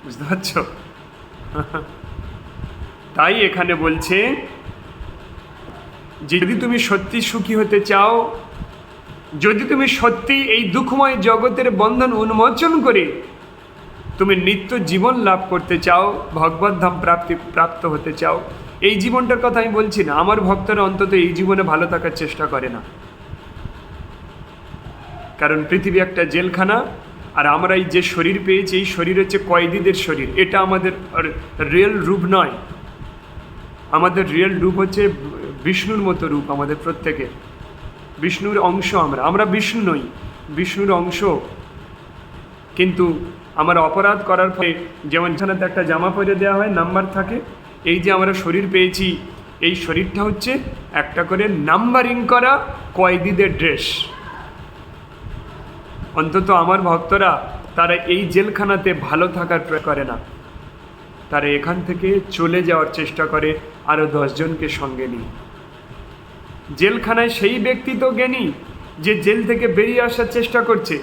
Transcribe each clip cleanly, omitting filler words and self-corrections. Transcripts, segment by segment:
বুঝতে পারছো? তাই এখানে বলছে যে যদি তুমি সত্যি সুখী হতে চাও, যদি তুমি সত্যি এই দুঃখময় জগতের বন্ধন উন্মোচন করে তুমি নিত্য জীবন লাভ করতে চাও, ভগবত ধাম প্রাপ্ত হতে চাও, এই জীবনটার কথা আমি বলছি না, আমার ভক্তরা অন্তত এই জীবনে ভালো থাকার চেষ্টা করে না। কারণ পৃথিবী একটা জেলখানা, আর আমরা এই যে শরীর পেয়েছি এই শরীর হচ্ছে কয়েদিদের শরীর। এটা আমাদের রিয়েল রূপ নয়। আমাদের রিয়েল রূপ হচ্ছে বিষ্ণুর মতো রূপ আমাদের প্রত্যেকের। বিষ্ণুর অংশ আমরা বিষ্ণু নই, বিষ্ণুর অংশ। কিন্তু আমরা অপরাধ করার ফলে, যেমন জানাতে একটা জামা পরে দেওয়া হয়, নাম্বার থাকে, এই যে আমরা শরীর পেয়েছি এই শরীরটা হচ্ছে একটা করে নাম্বারিং করা কয়েদিদের ড্রেস। অন্তত আমার ভক্তরা তারা এই জেলখানাতে ভালো থাকার প্রয়াস করে না, তারা এখান থেকে চলে যাওয়ার চেষ্টা করে আরও 10 জনকে সঙ্গে নিয়ে। জেলখানায় সেই ব্যক্তি তো জ্ঞানী যে জেল থেকে বেরিয়ে আসার চেষ্টা করছে,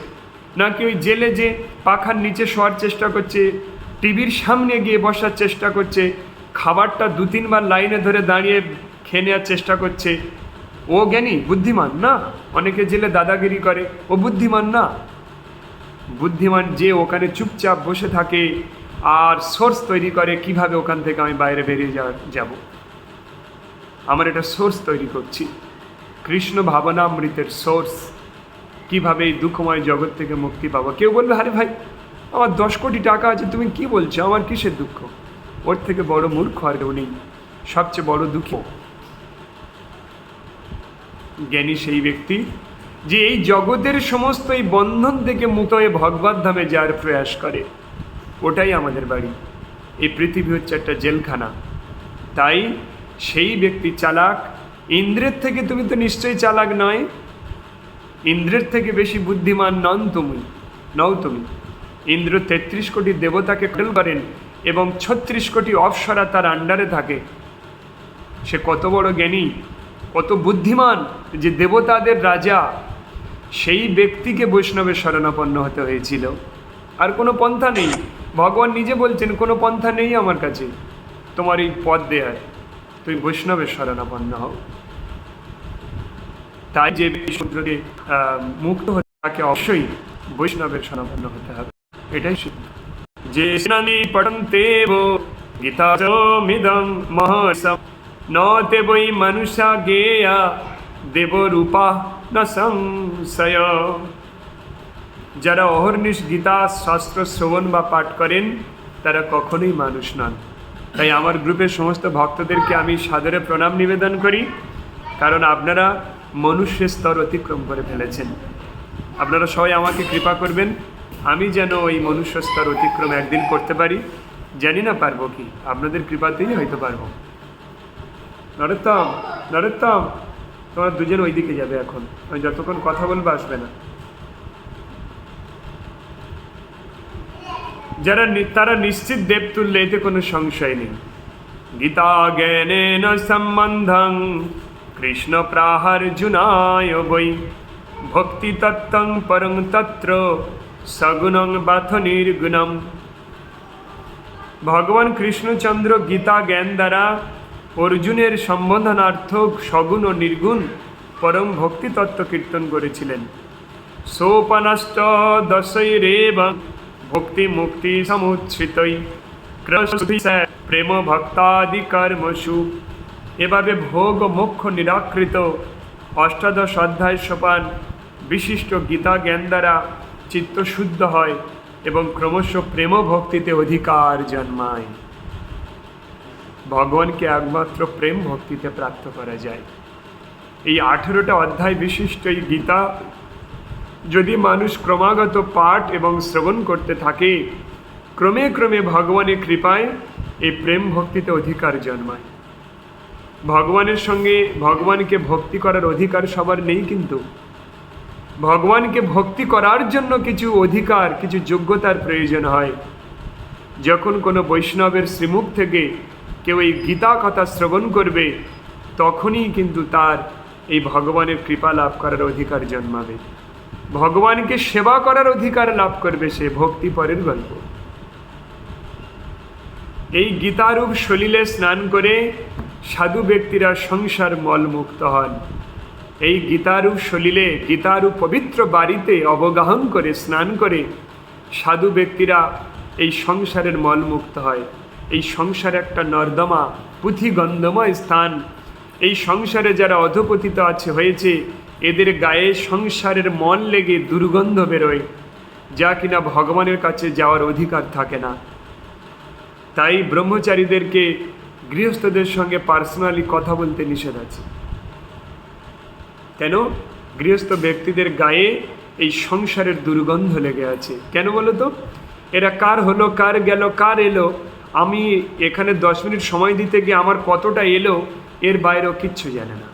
নাকি ওই জেলে যে পাখার নিচে শোয়ার চেষ্টা করছে, টিভির সামনে গিয়ে বসার চেষ্টা করছে, খাবারটা 2-3 বার লাইনে ধরে দাঁড়িয়ে খেয়ে নেওয়ার চেষ্টা করছে, ও জ্ঞানী বুদ্ধিমান না? অনেকে জেলে দাদাগিরি করে, ও বুদ্ধিমান না। বুদ্ধিমান যে ওখানে চুপচাপ বসে থাকে আর সোর্স তৈরি করে কিভাবে ওখান থেকে আমি বাইরে বেরিয়ে যাব। আমার এটা সোর্স তৈরি করছি, কৃষ্ণ ভাবনামৃতের সোর্স, কিভাবে এই দুঃখময় জগৎ থেকে মুক্তি পাবো। কেউ বলবে আরে ভাই আমার 10 কোটি টাকা আছে, তুমি কি বলছো, আমার কিসের দুঃখ? ওর থেকে বড় মূর্খ আর কেউ নেই, সবচেয়ে বড় দুঃখী জ্ঞানী সেই ব্যক্তি যে এই জগতের সমস্ত এই বন্ধন থেকে মুক্ত হয়ে ভগবত ধামে যাওয়ার প্রয়াস করে। ওটাই আমাদের বাড়ি। এই পৃথিবী হচ্ছে একটা জেলখানা। তাই সেই ব্যক্তি চালাক। ইন্দ্রের থেকে তুমি তো নিশ্চয়ই চালাক নয়, ইন্দ্রের থেকে বেশি বুদ্ধিমান নও তুমি। ইন্দ্র 33 কোটি দেবতাকে কন্ট্রোল করেন এবং 36 কোটি অপ্সরা তার আন্ডারে থাকে। সে কত বড় জ্ঞানী, কত বুদ্ধিমান, যে দেবতাদের রাজা। সেই ব্যক্তিকে বৈষ্ণবের শরণাপন্ন হতে হয়েছিল। আর কোনো পন্থা নেই। ভগবান নিজে বলছেন কোনো পন্থা নেই আমার কাছে তোমার এই পথ দেয়ার, তুমি বৈষ্ণবের শরণাপন্ন হও। তাই যে সমুদ্রকে মুক্ত হতে তাকে অবশ্যই বৈষ্ণবের শরণাপন্ন হতে হবে। এটাই যে স্নানি পঠন্তে গীতামিদং মহসম ন তে বৈ মনুষা গেয়া দেবরূপা না সংশয়। যারা অহর্নিশ গীতা শাস্ত্র শ্রবণ বা পাঠ করেন তারা কখনোই মানুষ নন। তাই আমার গ্রুপের সমস্ত ভক্তদেরকে আমি সাদরে প্রণাম নিবেদন করি, কারণ আপনারা মনুষ্যের স্তর অতিক্রম করে ফেলেছেন। আপনারা সবাই আমাকে কৃপা করবেন আমি যেন ওই মনুষ্য স্তর অতিক্রম একদিন করতে পারি। জানি না পারবো কি, আপনাদের কৃপাতেই হয়তো পারবো। নরোত্তম তোমরা দুজন ওইদিকে যাবে, এখন আমি যতক্ষণ কথা বলবো আসবে না। তারা নিশ্চিত দেবতুল্য, এতে কোনো সংশয় নেই। গীতা জ্ঞানেন সম্বন্ধং কৃষ্ণ প্রাহার্জুনায় বৈ ভক্তি তত্ত্বং পরং তত্র সগুণং বাথ নির্গুণম। ভগবান কৃষ্ণচন্দ্র গীতা জ্ঞান দ্বারা অর্জুনের সম্বোধনার্থ সগুণ ও নির্গুণ পরম ভক্তি তত্ত্ব কীর্তন করেছিলেন। সোপনষ্ট দশৈরেব ভক্তি মুক্তি সমুচ্ছিতৈ প্রেম ভক্তাদি কর্মসু। এভাবে ভোগ ও মোক্ষ নিরাকৃত 18 অধ্যায় সোপান বিশিষ্ট গীতা জ্ঞান দ্বারা চিত্ত শুদ্ধ হয় এবং ক্রমশ প্রেম ভক্তিতে অধিকার জন্মায়। ভগবানকে একমাত্র প্রেম ভক্তিতে প্রাপ্ত করা যায়। এই 18টা অধ্যায় বিশিষ্ট এই গীতা যদি মানুষ ক্রমাগত পাঠ এবং শ্রবণ করতে থাকে, ক্রমে ক্রমে ভগবানের কৃপায় এই প্রেম ভক্তিতে অধিকার জন্মায়। ভগবানের সঙ্গে ভগবানকে ভক্তি করার অধিকার সবার নেই, কিন্তু ভগবানকে ভক্তি করার জন্য কিছু অধিকার, কিছু যোগ্যতার প্রয়োজন হয়। যখন কোনো বৈষ্ণবের শ্রীমুখ থেকে কেউ এই গীতা কথা শ্রবণ করবে, তখনই কিন্তু তার এই ভগবানের কৃপা লাভ করার অধিকার জন্মাবে, ভগবানকে সেবা করার অধিকার লাভ করবে সে। ভক্তি পরের গল্প। এই গীতারূপ সলিলে স্নান করে সাধু ব্যক্তিরা সংসার মলমুক্ত হন। এই গীতারূপ সলিলে, গীতারূপ পবিত্র বাড়িতে অবগাহন করে, স্নান করে সাধু ব্যক্তিরা এই সংসারের মলমুক্ত হয়। এই সংসার একটা নর্দমা, পুঁথিগন্ধময় স্থান। এই সংসারে যারা অধপতিত আছে হয়েছে, এদের গায়ে সংসারের মল লেগে দুর্গন্ধ বেরোয়, যা কিনা ভগবানের কাছে যাওয়ার অধিকার থাকে না। তাই ব্রহ্মচারীদেরকে গৃহস্থদের সঙ্গে পার্সোনালি কথা বলতে নিষেধ আছে। কেন? গৃহস্থ ব্যক্তিদের গায়ে এই সংসারের দুর্গন্ধ লেগে আছে। কেন বলো তো? এরা কার হলো, কার গেল, কার এলো, আমি এখানে 10 মিনিট সময় দিতে গিয়ে আমার কতটা এলো, এর বাইরেও কিচ্ছু জানে না।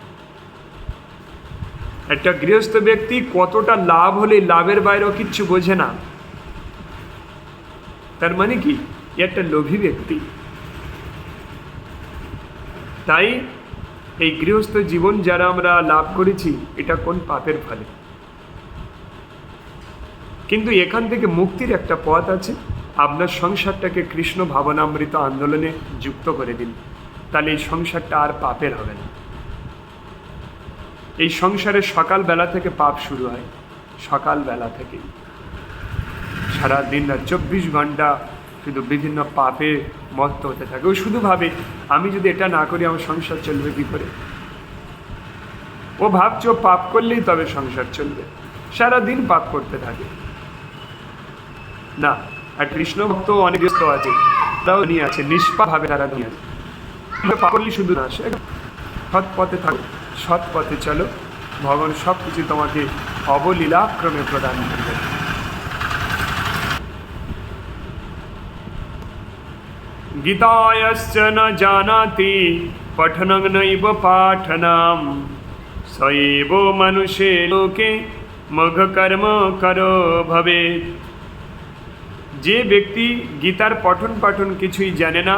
একটা গৃহস্থ ব্যক্তি কতটা লাভ হলে লাভের বাইরেও কিচ্ছু বোঝে না। তার মানে কি? একটা লোভী ব্যক্তি। তাই এই গৃহস্থ জীবন যারা আমরা লাভ করেছি, এটা কোন পাপের ফলে। কিন্তু এখান থেকে মুক্তির একটা পথ আছে। আপনার সংসারটাকে কৃষ্ণ ভাবনামৃত আন্দোলনে যুক্ত করে দিন, তাহলে এই সংসারটা আর পাপের হবে না। এই সংসারে সকালবেলা থেকে পাপ শুরু হয়, সকালবেলা থেকে সারাদিন রাত 24 ঘন্টা শুধু বিভিন্ন পাপে মত্ত হতে থাকে। ও শুধু ভাবে, আমি যদি এটা না করি আমার সংসার চলবে কী করে। ও ভাবছে ও পাপ করলেই তবে সংসার চলবে, সারাদিন পাপ করতে থাকে। না, আর কৃষ্ণ ভক্ত অনেক ব্যস্ত আছে, তারাও নিয়ে আছে, নিষ্পাপ ভাবে তারা নিয়ে আছে। পাপ করলে শুধু না, সৎ পথে থাকো, সৎ পথে চলো, ভগবান সব কিছু তোমাকে অবলীলাক্রমে প্রদান করবে। গীতায়শ্চ ন জানাতি পঠনং নৈব পাঠনাম সৈব মানুষে লোকে মঘ কর্ম করো ভবেৎ। যে ব্যক্তি গীতার পঠন পাঠন কিছুই জানে না,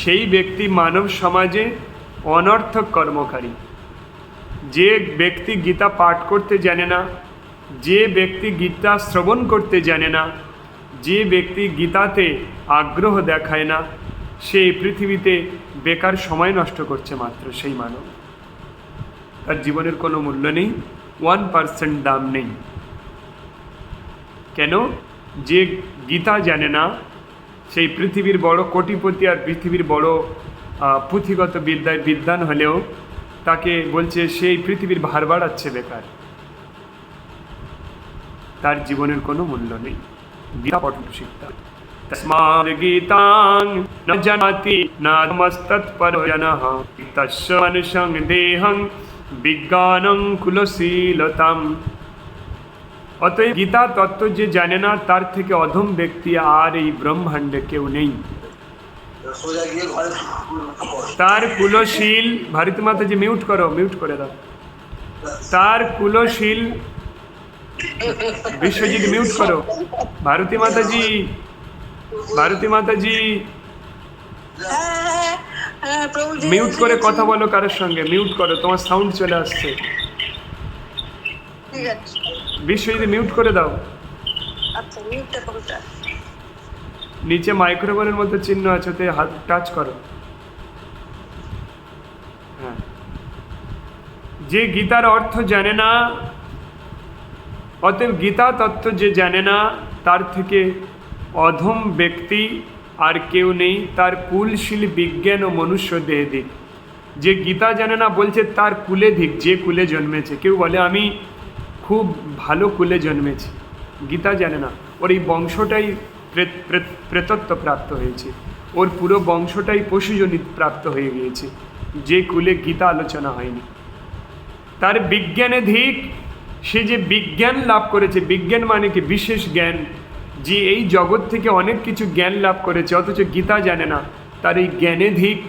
সেই ব্যক্তি মানব সমাজে অনর্থক কর্মকারী। যে ব্যক্তি গীতা পাঠ করতে জানে না, যে ব্যক্তি গীতা শ্রবণ করতে জানে না, যে ব্যক্তি গীতাতে আগ্রহ দেখায় না, সেই পৃথিবীতে বেকার সময় নষ্ট করছে মাত্র। সেই মানব, তার জীবনের কোনো মূল্য নেই, 1% দাম নেই। কেন? যে গীতা জানে না, সেই পৃথিবীর বড় কোটিপতি আর পৃথিবীর বড় পুঁথিগত বিদ্যায় বিদ্বান হলেও তাকে বলছে সেই পৃথিবীর ভার বাড়াচ্ছে বেকার। তার জীবনের কোনো মূল্য নেই। গীতা পঠন শিখতে হবে। তস্মাৎ গীতাং ন জানাতি নামস্তৎপরো জনঃ তস্য মনুষ্যং দেহং বিজ্ঞানং কুলশীলতাম। অতএব গীতা তত্ত্ব যে জানে না, তার থেকে অধম ব্যক্তি আর এই ব্রহ্মাণ্ডে কেউ নেই। তার কুলশীল, ভারতী মাতাজি মিউট করো, মিউট করে দাও। তার কুলশীল, বিশ্বজিৎ মিউট করো। ভারতী মাতাজি, ভারতী মাতাজি মিউট করে কথা বলো কারোর সঙ্গে, মিউট করো, তোমার সাউন্ড চলে আসছে। বিশ্বজিৎ মিউট করে দাও। নিচে মাইক্রোফোনের মধ্যে চিহ্ন আছে, ওতে হাত টাচ করো। হ্যাঁ, যে গীতার অর্থ জানে না, অতএব গীতা তত্ত্ব যে জানে না, তার থেকে অধম ব্যক্তি আর কেউ নেই। তার কুলশীল বিজ্ঞান ও মনুষ্য দেহে দিক। যে গীতা জানে না বলছে তার কুলে দিক, যে কুলে জন্মেছে। কেউ বলে আমি খুব ভালো কুলে জন্মেছি, গীতা জানে না, ওর এই বংশটাই প্রেতত্ব প্রাপ্ত হয়েছে, ওর পুরো বংশটাই পশুজনিত প্রাপ্ত হয়ে গিয়েছে, যে কুলে গীতা আলোচনা হয়নি। তার বিজ্ঞানে ধিক, সে যে বিজ্ঞান লাভ করেছে, বিজ্ঞান মানে কি? বিশেষ জ্ঞান। যে এই জগৎ থেকে অনেক কিছু জ্ঞান লাভ করেছে, অথচ গীতা জানে না, তার এই জ্ঞানে ধিক।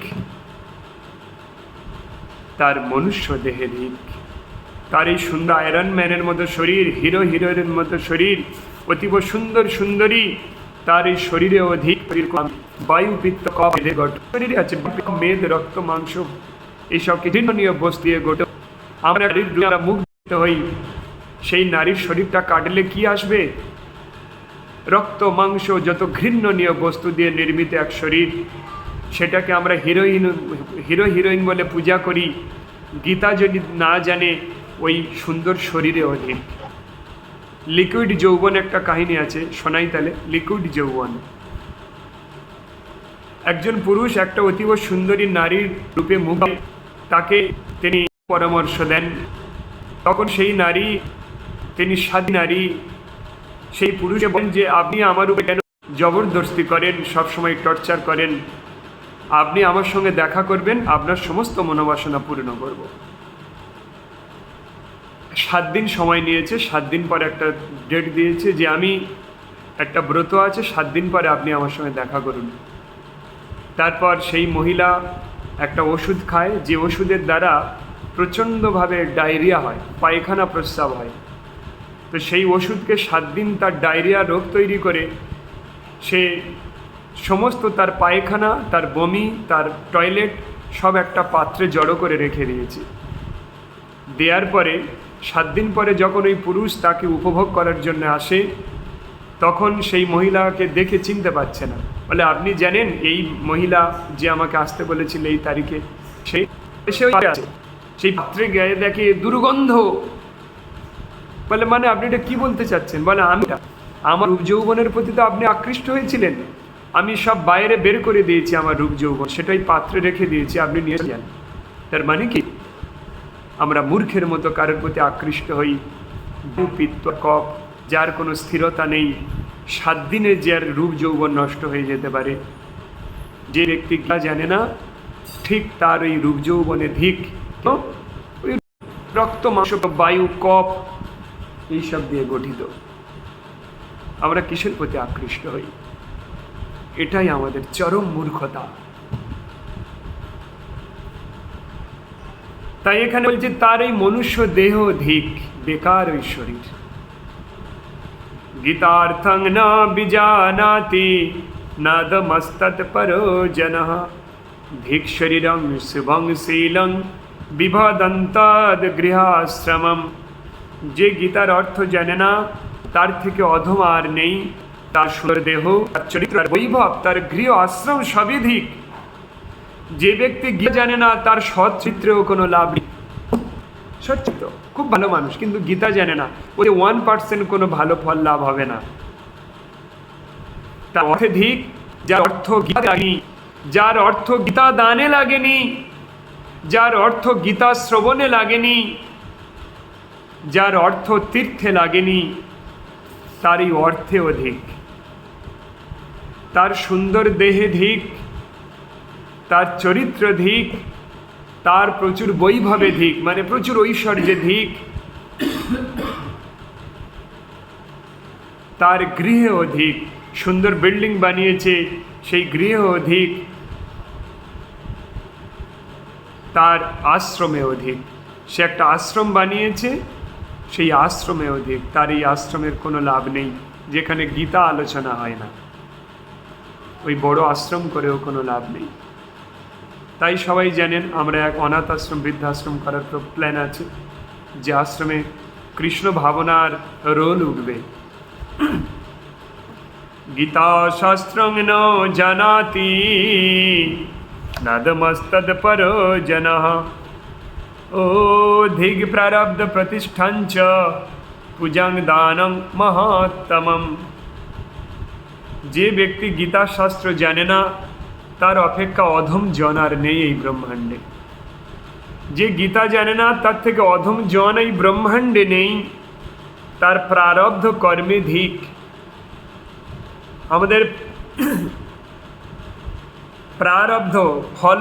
তার মনুষ্য দেহে ধিক। তার এই সুন্দর আয়রন ম্যানের মতো শরীর, হিরো হিরোইনের মতো শরীর, অতীব সুন্দর সুন্দরী, তার এই শরীরে অধিক বায়ু পিত্ত কফ শরীরে আছে, মেদ রক্ত মাংস এইসব কীর্তনীয় বস্তু দিয়ে গোটা। আমরা মুখ দিতে হই, সেই নারীর শরীরটা কাটলে কি আসবে? রক্ত মাংস যত ঘৃণ্যনীয় বস্তু দিয়ে নির্মিত এক শরীর, সেটাকে আমরা হিরো হিরোইন বলে পূজা করি। গীতা যদি না জানে ওই সুন্দর শরীরে অধিক। লিকুইড যৌবন একটা কাহিনী আছে, শোনাই তাহলে। লিকুইড যৌবন, একজন পুরুষ একটা অতীব সুন্দরী নারীর রূপে মুগ্ধ, তাকে তিনি পরামর্শ দেন। তখন সেই নারী, তিনি স্বাধীন নারী, সেই পুরুষকে বলেন যে আপনি আমার উপরে কেন জবরদস্তি করেন, সবসময় টর্চার করেন? আপনি আমার সঙ্গে দেখা করবেন, আপনার সমস্ত মনোবাসনা পূর্ণ করব। 7 দিন সময় নিয়েছে, 7 দিন পরে একটা ডেট দিয়েছে যে আমি একটা ব্রত আছে, 7 দিন পরে আপনি আমার সঙ্গে দেখা করুন। তারপর সেই মহিলা একটা ওষুধ খায়, যে ওষুধের দ্বারা প্রচণ্ডভাবে ডায়রিয়া হয়, পায়খানা প্রস্রাব হয়। তো সেই ওষুধকে 7 দিন তার ডায়রিয়া রোগ তৈরি করে, সে সমস্ত তার পায়খানা, তার বমি, তার টয়লেট সব একটা পাত্রে জড়ো করে রেখে দিয়েছে। দেওয়ার পরে 7 দিন পরে যখন ওই পুরুষ তাকে উপভোগ করার জন্য আসে, তখন সেই মহিলাকে দেখে চিনতে পারছে না। বলে আপনি জানেন এই মহিলা যে আমাকে আসতে বলেছিল এই তারিখে, সেই আছে। সেই পাত্রে গায়ে দেখে দুর্গন্ধ। বলে মানে আপনি এটা কি বলতে চাচ্ছেন? বলে আমি, আমার রূপ যৌবনের প্রতি তো আপনি আকৃষ্ট হয়েছিলেন, আমি সব বাইরে বের করে দিয়েছি আমার রূপ যৌবন, সেটাই পাত্রে রেখে দিয়েছি, আপনি নিয়ে যান। তার মানে কি, আমরা মূর্খের মতো কারোর প্রতি আকৃষ্ট হই। পিত্ত কফ, যার কোনো স্থিরতা নেই, 7 দিনে যার রূপ যৌবন নষ্ট হয়ে যেতে পারে। যে ব্যক্তি জানে না, ঠিক তার ওই রূপ যৌবনে ধিক। ওই রক্ত মাংস বায়ু কফ এইসব দিয়ে গঠিত। আমরা কিসের প্রতি আকৃষ্ট হই? এটাই আমাদের চরম মূর্খতা। তাই এখানে বলছে তার এই মনুষ্য দেহ ধিক, বেকার ওই শরীর। গীতার্থং না বিজানাতি নাদমস্তৎ পরো জনঃ ধিক শরীরং শুভং শীলং বিভাদন্তাদ গৃহাশ্রমম। যে গীতার অর্থ জানে না, তার থেকে অধম আর নেই। তার সুন্দর দেহ, তার চরিত্র, বৈভব, তার গৃহ আশ্রম সবই ধিক। যে ব্যক্তি গীতা জানে না, তার সৎ চিত্রেও কোনো লাভ নেই। সচ্চিত খুব ভালো মানুষ, কিন্তু গীতা জানে না, ওই 1% কোনো ভালো ফল লাভ হবে না। তার অর্থে ধিক, যার অর্থ গীতা লাগেনি, যার অর্থ গীতা দানে লাগেনি, যার অর্থ গীতা শ্রবণে লাগেনি, যার অর্থ তীর্থে লাগেনি, তারই অর্থে অধিক। তার সুন্দর দেহে ধিক, তার চরিত্র ধিক, তার প্রচুর বৈভবে ধিক, মানে প্রচুর ঐশ্বর্যে ধিক, তার গৃহে অধিক। সুন্দর বিল্ডিং বানিয়েছে, সেই গৃহে অধিক, তার আশ্রমে অধিক। সে একটা আশ্রম বানিয়েছে, সেই আশ্রমে অধিক। তার এই আশ্রমের কোনো লাভ নেই, যেখানে গীতা আলোচনা হয় না। ওই বড় আশ্রম করেও কোনো লাভ নেই। তাই সবাই জানেন আমরা এক অনাথ আশ্রম, বৃদ্ধাশ্রম করার প্ল্যান আছে, যে আশ্রমে কৃষ্ণ ভাবনার রোল উঠবে। গীতা শাস্ত্রং ন জানাতি নাদমস্তদ পরো জনঃ ও ধিগ প্রারব্ধ প্রতিষ্ঠাঞ্চ পূজাং দানং মহাত্তমম। যে ব্যক্তি গীতা শাস্ত্র জানে না, তার অপেক্ষা অধম জন আর নেই এই ব্রহ্মাণ্ডে। যে গীতা জানে না, তার থেকে অধম জন এই ব্রহ্মাণ্ডে নেই। তার প্রারব্ধ কর্মে ধিক। আমাদের প্রারব্ধ ফল,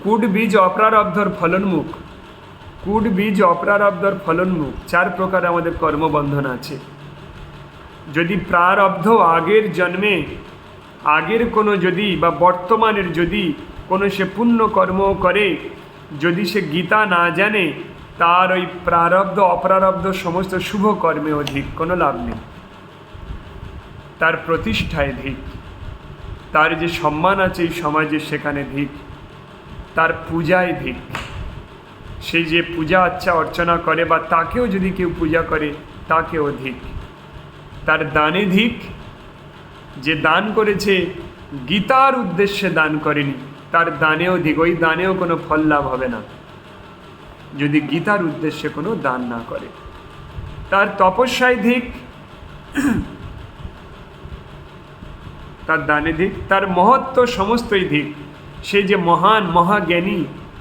কূট বীজ অপ্রারব্ধর ফলনমুখ। কূট বীজ অপ্রারব্ধর ফলনমুখ, 4 প্রকার আমাদের কর্মবন্ধন আছে। যদি প্রারব্ধ আগের জন্মে, আগের কোনো যদি বা বর্তমানের যদি কোনো সে পুণ্য কর্ম করে, যদি সে গীতা না জানে, তার ওই প্রারব্ধ অপ্রারব্ধ সমস্ত শুভ কর্মে অধিক, কোনো লাভ নেই। তার প্রতিষ্ঠায় ধিক, তার যে সম্মান আছে এই সমাজে সেখানে ধিক, তার পূজায় ধিক। সে যে পূজা আচ্ছা অর্চনা করে বা তাকেও যদি কেউ পূজা করে, তাকেও ধিক। তার দানে ধিক, যে দান করেছে গীতার উদ্দেশ্যে দান করেনি, তার দানেও অধিক, ওই দানেও কোনো ফল লাভ হবে না যদি গীতার উদ্দেশ্যে কোনো দান না করে। তার তপস্যায় ধিক, তার দানে ধিক, তার মহত্ব সমস্তই ধিক। সে যে মহান মহাজ্ঞানী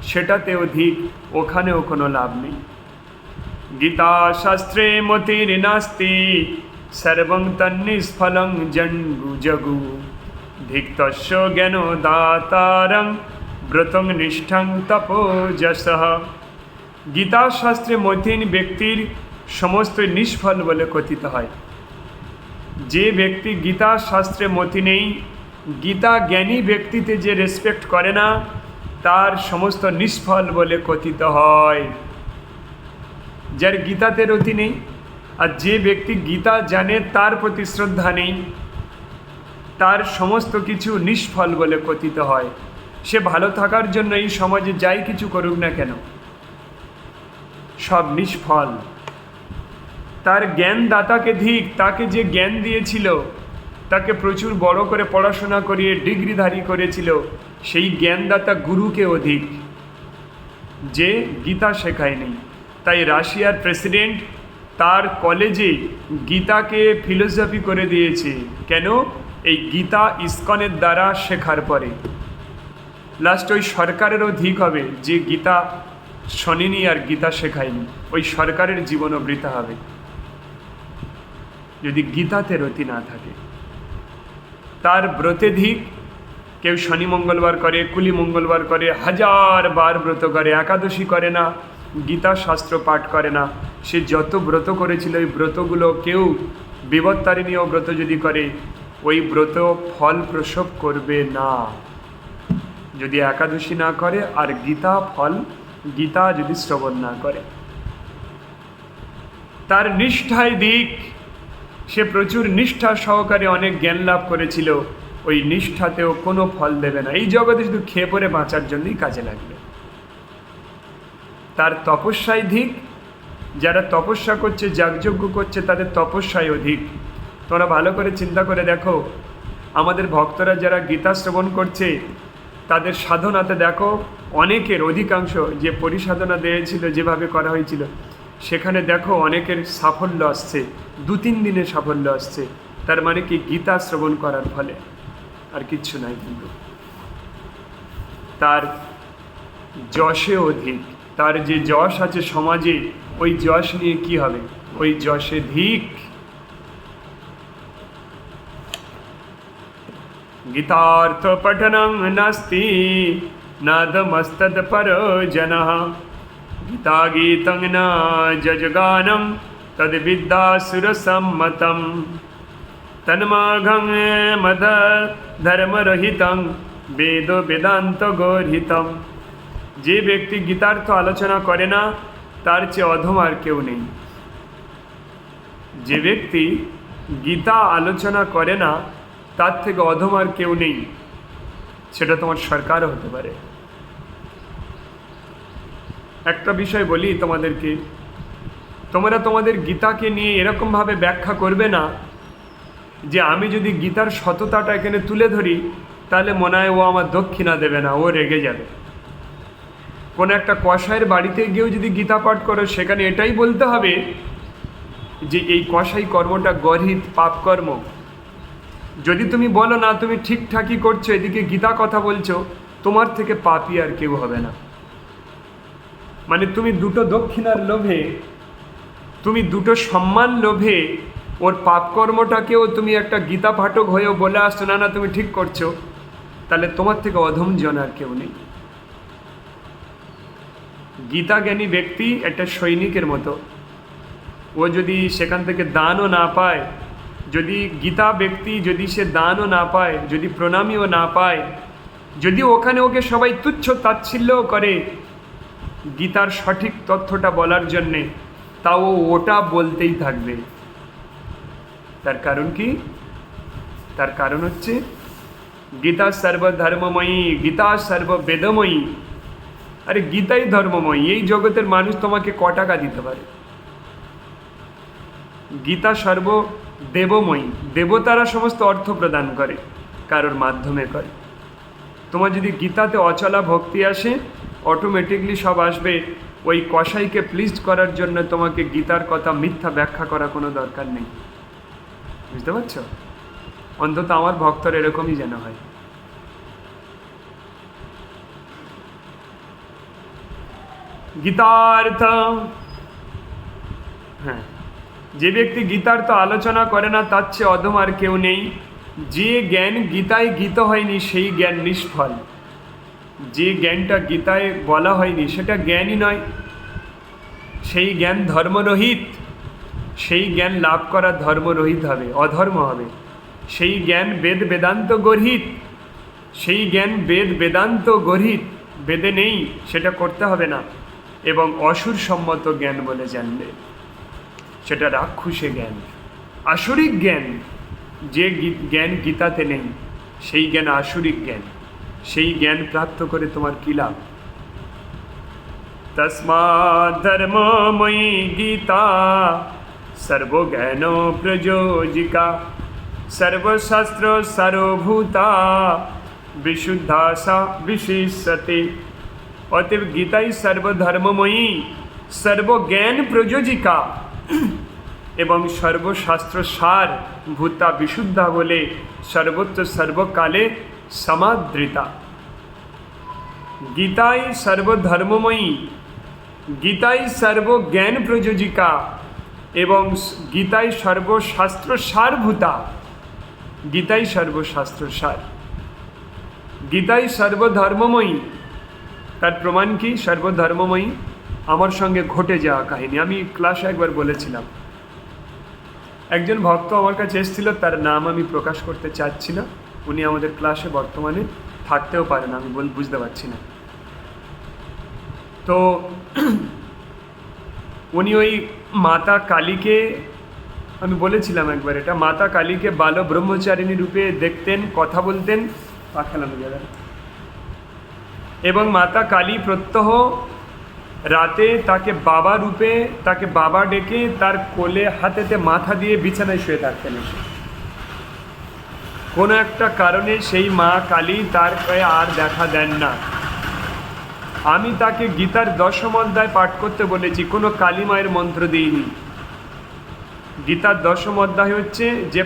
সেটাতেও ধিক, ওখানেও কোনো লাভ নেই। গীতা শাস্ত্রে মতির নাস্তি সর্বং তন্নিষ্ফলং জঙ্গু জগু ধিক্তস্য জ্ঞান দাতারং ব্রতং নিষ্ঠং তপোজসঃ। গীতা শাস্ত্রে মতিহীন ব্যক্তির সমস্ত নিষ্ফল বলে কথিত হয়। যে ব্যক্তি গীতা শাস্ত্রে মতি নেই, গীতা জ্ঞানী ব্যক্তিতে যে রেসপেক্ট করে না, তার সমস্ত নিষ্ফল বলে কথিত হয়। যার গীতাতে রতি নেই, আর যে ব্যক্তি গীতা জানে তার প্রতি শ্রদ্ধা নেই, তার সমস্ত কিছু নিষ্ফল বলে কথিত হয়। সে ভালো থাকার জন্য এই সমাজে যাই কিছু করুক না কেন, সব নিষ্ফল। তার জ্ঞানদাতাকে ধিক, তাকে যে জ্ঞান দিয়েছিল, তাকে প্রচুর বড় করে পড়াশোনা করিয়ে ডিগ্রিধারী করেছিল, সেই জ্ঞানদাতা গুরুকে অধিক, যে গীতা শেখায়নি। তাই রাশিয়ার প্রেসিডেন্ট তার কলেজে গীতাকে ফিলোসফি করে দিয়েছে। কেন? এই গীতা ইসকনের দ্বারা শেখার পরে। লাস্ট ওই সরকারেরও ধিক হবে যে গীতা শোনেনি আর গীতা শেখায়নি, ওই সরকারের জীবনও বৃথা হবে যদি গীতাতে রতি না থাকে। তার ব্রতে ধিক, কেউ শনি মঙ্গলবার করে, কুলি মঙ্গলবার করে, 1000 বার ব্রত করে, একাদশী করে না, গীতা শাস্ত্র পাঠ করে না। সে যত ব্রত করেছিল ওই ব্রতগুলো, কেউ বিবত্তারিণীয় ব্রত যদি করে, ওই ব্রত ফল প্রসব করবে না যদি একাদশী না করে, আর গীতা যদি শ্রবণ না করে। তার নিষ্ঠায় দিক, সে প্রচুর নিষ্ঠা সহকারে অনেক জ্ঞান লাভ করেছিল, ওই নিষ্ঠাতেও কোনো ফল দেবে না। এই জগতে শুধু খেয়ে পরে বাঁচার জন্যই কাজে লাগবে। তার তপস্যায় ধিক, যারা তপস্যা করছে, যাগযজ্ঞ করছে, তাদের তপস্যায় অধিক। তোমরা ভালো করে চিন্তা করে দেখো, আমাদের ভক্তরা যারা গীতা শ্রবণ করছে, তাদের সাধনাতে দেখো, অনেকের অধিকাংশ যে পরিসাধনা দিয়েছিল, যেভাবে করা হয়েছিল, সেখানে দেখো অনেকের সাফল্য আসছে, 2-3 দিনে সাফল্য আসছে। তার মানে কি? গীতা শ্রবণ করার ফলে, আর কিচ্ছু নাই। কিন্তু তার যশে অধিক, তার যে যশ আছে সমাজে, ওই যশ নিয়ে কি হবে? ওই যশে ধিক। গীতার্থ পঠনং নাস্তি নাদমস্তদ পরো জনঃ গীতা গীতং না যজগানং তদ বিদ্যাসুর সম্মতম তন্মাঘং মদ ধর্মরহিতং বেদ বেদান্ত গর্হিতম। যে ব্যক্তি গীতার্থ আলোচনা করে না, তার চেয়ে অধম আর কেউ নেই। যে ব্যক্তি গীতা আলোচনা করে না, তার থেকে অধম আর কেউ নেই। সেটা তোমার সরকারও হতে পারে। একটা বিষয় বলি তোমাদেরকে, তোমরা তোমাদের গীতাকে নিয়ে এরকমভাবে ব্যাখ্যা করবে না যে আমি যদি গীতার সততাটা এখানে তুলে ধরি, তাহলে মনে হয় ও আমার দক্ষিণা দেবে না, ও রেগে যাবে। কোনো একটা কসাইয়ের বাড়িতে গিয়েও যদি গীতা পাঠ করো, সেখানে এটাই বলতে হবে যে এই কসাই কর্মটা গর্হিত পাপকর্ম। যদি তুমি বলো না তুমি ঠিকঠাকই করছো, এদিকে গীতা কথা বলছো, তোমার থেকে পাপী আর কেউ হবে না। মানে তুমি দুটো দক্ষিণার লোভে, তুমি দুটো সম্মান লোভে ওর পাপকর্মটাকেও তুমি একটা গীতা পাঠক হয়েও বলে আসছো না না তুমি ঠিক করছো, তাহলে তোমার থেকে অধম জন আর কেউ নেই। গীতা জ্ঞানী ব্যক্তি একটা সৈনিকের মতো। ও যদি সেখান থেকে দানও না পায়, যদি গীতা ব্যক্তি যদি সে দানও না পায়, যদি প্রণামীও না পায়, যদি ওখানে ওকে সবাই তুচ্ছ তাচ্ছিল্যও করে গীতার সঠিক তথ্যটা বলার জন্যে, তাও ওটা বলতেই থাকবে। তার কারণ কি? তার কারণ হচ্ছে গীতা সর্বধর্মময়ী, গীতা সর্ববেদময়ী। আরে গীতাই ধর্মময়ী। এই জগতের মানুষ তোমাকে ক টাকা দিতে পারে? গীতা দেবময়ী, দেবতারা সমস্ত অর্থ প্রদান করে, কারোর মাধ্যমে করে। তোমার যদি গীতাতে অচলা ভক্তি আসে, অটোমেটিকলি সব আসবে। ওই কসাইকে প্লিজ করার জন্য তোমাকে গীতার কথা মিথ্যা ব্যাখ্যা করা কোনো দরকার নেই। বুঝতে পারছো? অন্তত আমার ভক্তর এরকমই যেন হয়। গীতার্থ, হ্যাঁ, যে ব্যক্তি গীতার্থ আলোচনা করে না তার চেয়ে অধম আর কেউ নেই। যে জ্ঞান গীতায় গীত হয়নি সেই জ্ঞান নিষ্ফল। যে জ্ঞানটা গীতায় বলা হয়নি সেটা জ্ঞানই নয়, সেই জ্ঞান ধর্মরহিত। সেই জ্ঞান লাভ করা ধর্মরহিত হবে, অধর্ম হবে। সেই জ্ঞান বেদ বেদান্ত গর্হিত, সেই জ্ঞান বেদ বেদান্ত গর্হিত, বেদে নেই, সেটা করতে হবে না। এবং অসুর সম্মত জ্ঞান বলে জানবে, সেটা রাক্ষসে জ্ঞান, আসরিক জ্ঞান। যে জ্ঞান গীতাতে নেই সেই জ্ঞান আসরিক জ্ঞান। সেই জ্ঞান প্রাপ্ত করে তোমার কী লাভ? তস্মাৎ ধর্মময়ী গীতা সর্বজ্ঞান প্রযোজিকা সর্বশাস্ত্র সর্বভূতা বিশুদ্ধা সা বিশিষ্যতে। অতএব গীতাই সর্বধর্মময়ী, সর্বজ্ঞান প্রযোজিকা এবং সর্বশাস্ত্র সার ভূতা বিশুদ্ধা বলে সর্বত্র সর্বকালে সমাদৃতা। গীতাই সর্বধর্মময়ী, গীতাই সর্বজ্ঞান প্রযোজিকা এবং গীতাই সর্বশাস্ত্র সারভূতা। গীতাই সর্বশাস্ত্র সার, গীতাই সর্বধর্মময়ী। তার প্রমাণ কি? সর্বধর্মময়ী আমার সঙ্গে ঘটে যাওয়া কাহিনী। আমি ক্লাসে একবার বলেছিলাম, একজন ভক্ত আমার কাছে এসেছিল, তার নাম আমি প্রকাশ করতে চাচ্ছি না। উনি আমাদের ক্লাসে বর্তমানে থাকতেও পারেন, আমি বুঝতে পারছি না। তো উনি ওই মাতা কালীকে, আমি বলেছিলাম একবার এটা, মাতা কালীকে বাল ব্রহ্মচারিণী রূপে দেখতেন, কথা বলতেন, পাখালানো যাবে। এবং মাতা কালী প্রত্যহ রাতে তাকে বাবা রূপে, তাকে বাবা ডেকে তার কোলে হাতেতে মাথা দিয়ে বিছানায় শুয়ে থাকতেন। কোনো একটা কারণে সেই মা কালী তার গায়ে আর দেখা দেন না। আমি তাকে গীতার 10ম অধ্যায় পাঠ করতে বলেছি, কোনো কালী মায়ের মন্ত্র দিইনি। গীতার 10ম অধ্যায় হচ্ছে যে